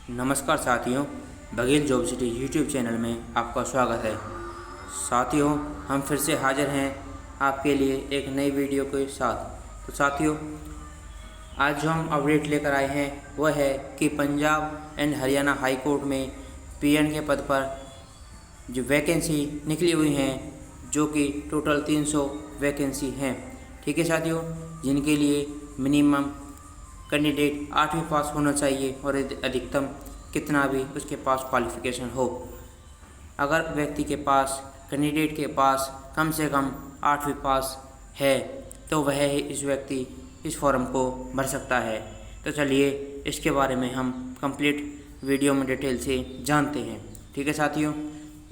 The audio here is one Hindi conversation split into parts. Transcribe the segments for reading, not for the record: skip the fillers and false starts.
नमस्कार साथियों, Baghel job city YouTube channel में आपका स्वागत है। साथियों, हम फिर से हाजिर हैं आपके लिए एक नई वीडियो के साथ। तो साथियों, आज जो हम अपडेट लेकर आए हैं वह है कि Punjab and Haryana high court में पीएन के पद पर जो वैकेंसी निकली हुई हैं, जो कि टोटल 300 वैकेंसी हैं। ठीक है साथियों, जिनके लिए मिनिमम कैंडिडेट 8वीं पास होना चाहिए और अधिकतम कितना भी उसके पास क्वालिफ़िकेशन हो। अगर व्यक्ति के पास कैंडिडेट के पास कम से कम 8वीं पास है तो वह ही इस व्यक्ति इस फॉर्म को भर सकता है। तो चलिए इसके बारे में हम कंप्लीट वीडियो में डिटेल से जानते हैं। ठीक है साथियों,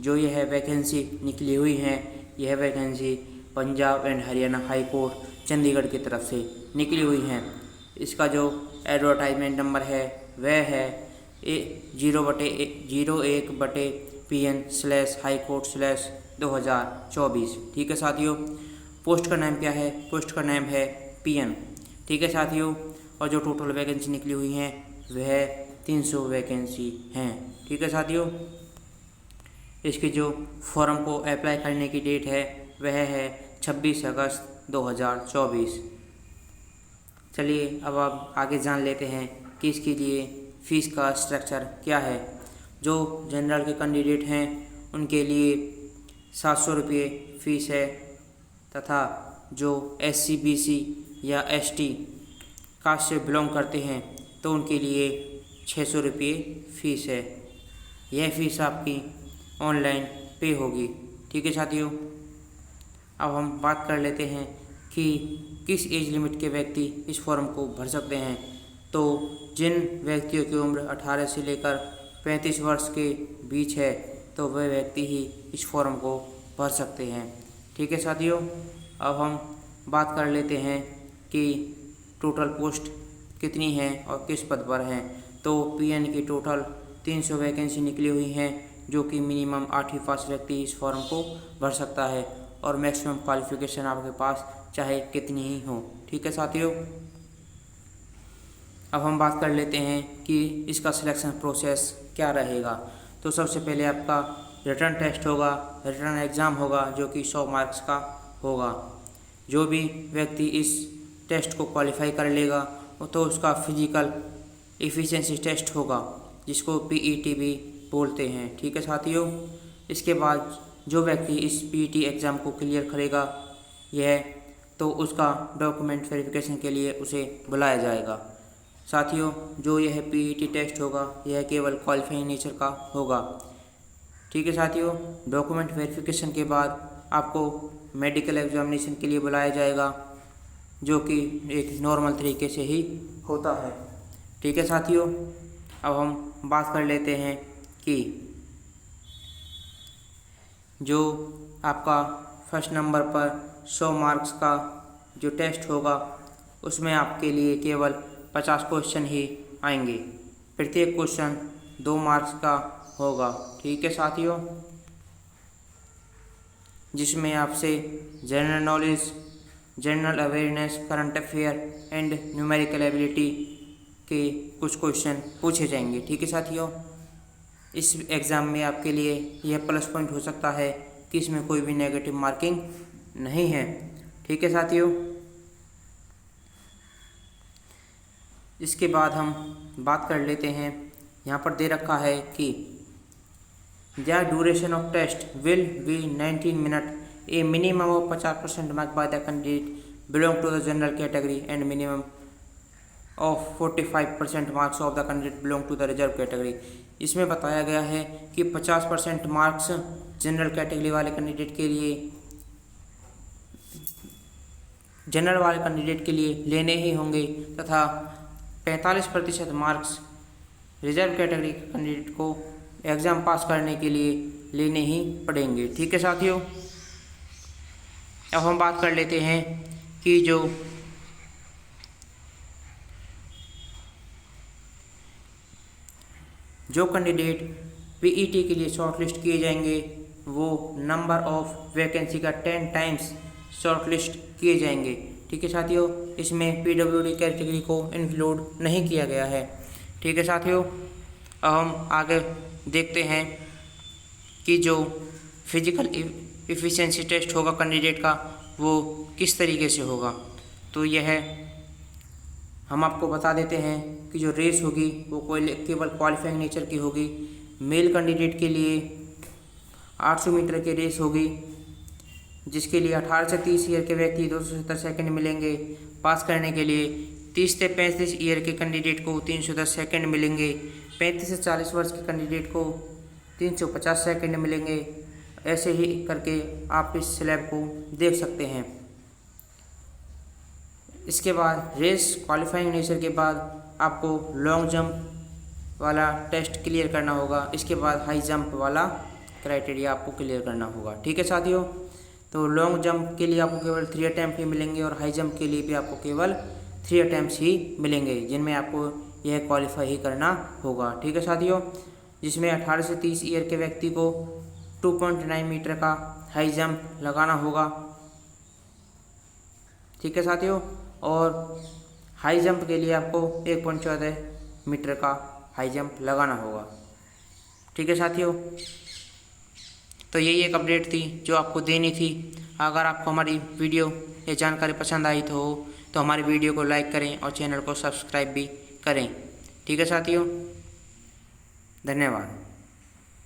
जो यह वैकेंसी निकली हुई है, यह vacancy Punjab and Haryana high court Chandigarh की तरफ से निकली हुई हैं। इसका जो एडवर्टाइजमेंट नंबर है वह है 0/01/PN/हाईकोर्ट/2024। ठीक है साथियों, पोस्ट का नाम क्या है? पोस्ट का नाम है पीएन। ठीक है साथियों, और जो टोटल वैकेंसी निकली हुई हैं वह 300 वैकेंसी हैं। ठीक है साथियों, इसकी जो फॉर्म को अप्लाई करने की डेट है वह है 26 अगस्त 2024। चलिए अब आप आगे जान लेते हैं कि इसके लिए फ़ीस का स्ट्रक्चर क्या है। जो जनरल के कैंडिडेट हैं उनके लिए 700 रुपये फ़ीस है, तथा जो SC BC या ST कास्ट से बिलोंग करते हैं तो उनके लिए 600 रुपये फ़ीस है। यह फ़ीस आपकी ऑनलाइन पे होगी। ठीक है साथियों, अब हम बात कर लेते हैं कि किस एज लिमिट के व्यक्ति इस फॉर्म को भर सकते हैं। तो जिन व्यक्तियों की उम्र 18 से लेकर 35 वर्ष के बीच है तो वह व्यक्ति ही इस फॉर्म को भर सकते हैं। ठीक है साथियों, अब हम बात कर लेते हैं कि टोटल पोस्ट कितनी हैं और किस पद पर हैं। तो पीएन की टोटल 300 वैकेंसी निकली हुई हैं, जो कि मिनिमम 8वीं पास व्यक्ति इस फॉर्म को भर सकता है और मैक्सिमम क्वालिफ़िकेशन आपके पास चाहे कितनी ही हो। ठीक है साथियों, अब हम बात कर लेते हैं कि इसका सिलेक्शन प्रोसेस क्या रहेगा। तो सबसे पहले आपका रिटर्न टेस्ट होगा, रिटर्न एग्ज़ाम होगा, जो कि 100 मार्क्स का होगा। जो भी व्यक्ति इस टेस्ट को क्वालिफाई कर लेगा तो उसका फिजिकल एफिशिएंसी टेस्ट होगा, जिसको PET भी बोलते हैं। ठीक है साथियों, इसके बाद जो व्यक्ति इस PET एग्ज़ाम को क्लियर करेगा तो उसका डॉक्यूमेंट वेरिफिकेशन के लिए उसे बुलाया जाएगा। साथियों, जो यह PET टेस्ट होगा यह केवल क्वालिफाइंग नेचर का होगा। ठीक है साथियों, डॉक्यूमेंट वेरिफिकेशन के बाद आपको मेडिकल एग्जामिनेशन के लिए बुलाया जाएगा, जो कि एक नॉर्मल तरीके से ही होता है। ठीक है साथियों, अब हम बात कर लेते हैं कि जो आपका फर्स्ट नंबर पर 100 मार्क्स का जो टेस्ट होगा उसमें आपके लिए केवल 50 क्वेश्चन ही आएंगे। प्रत्येक क्वेश्चन 2 मार्क्स का होगा। ठीक है साथियों, जिसमें आपसे general knowledge, general awareness, current affair and numerical ability के कुछ क्वेश्चन पूछे जाएंगे। ठीक है साथियों, इस एग्ज़ाम में आपके लिए यह प्लस पॉइंट हो सकता है कि इसमें कोई भी नेगेटिव मार्किंग नहीं है। ठीक है साथियों, इसके बाद हम बात कर लेते हैं, यहाँ पर दे रखा है कि the duration of test will be 19 minute, a minimum of 50% mark by the candidate belong to the general category and minimum of 45% marks of the candidate belong to the reserve category. इसमें बताया गया है कि 50% मार्क्स जनरल कैटेगरी वाले कैंडिडेट के लिए, जनरल वाले कैंडिडेट के लिए लेने ही होंगे, तथा 45% मार्क्स रिजर्व कैटेगरी के कैंडिडेट को एग्ज़ाम पास करने के लिए लेने ही पड़ेंगे। ठीक है साथियों, अब हम बात कर लेते हैं कि जो कैंडिडेट PET के लिए शॉर्टलिस्ट किए जाएंगे वो नंबर ऑफ वैकेंसी का 10 टाइम्स शॉर्टलिस्ट किए जाएंगे। ठीक है साथियों, इसमें PWD कैटेगरी को इंक्लूड नहीं किया गया है। ठीक है साथियों, अब हम आगे देखते हैं कि जो फिजिकल एफिशिएंसी टेस्ट होगा कैंडिडेट का वो किस तरीके से होगा। तो यह हम आपको बता देते हैं कि जो रेस होगी वो केवल क्वालिफाइंग नेचर की होगी। मेल कैंडिडेट के लिए 800 मीटर की रेस होगी, जिसके लिए 18 से 30 ईयर के व्यक्ति 270 सेकंड मिलेंगे। पास करने के लिए 30 से 35 ईयर के कैंडिडेट को 310 सेकंड मिलेंगे। 35 से 40 वर्ष के कैंडिडेट को 350 सेकंड मिलेंगे। ऐसे ही करके आप इस स्लैब को देख सकते हैं। इसके बाद रेस क्वालिफाइंग नेचर के बाद आपको लॉन्ग जंप वाला टेस्ट क्लियर करना होगा। इसके बाद हाई जंप वाला क्राइटेरिया आपको क्लियर करना होगा। ठीक है साथियों, तो लॉन्ग जंप के लिए आपको केवल 3 अटैम्प्ट ही मिलेंगे और हाई जंप के लिए भी आपको केवल 3 अटैम्प्ट ही मिलेंगे, जिनमें आपको यह क्वालिफाई ही करना होगा। ठीक है साथियों, जिसमें 18 से 30 ईयर के व्यक्ति को 2.9 मीटर का हाई जंप लगाना होगा। ठीक है साथियों, और हाई जंप के लिए आपको 1.14 मीटर का हाई जंप लगाना होगा। ठीक है साथियों, तो यही एक अपडेट थी जो आपको देनी थी। अगर आपको हमारी वीडियो या जानकारी पसंद आई तो हमारी वीडियो को लाइक करें और चैनल को सब्सक्राइब भी करें। ठीक है साथियों, धन्यवाद।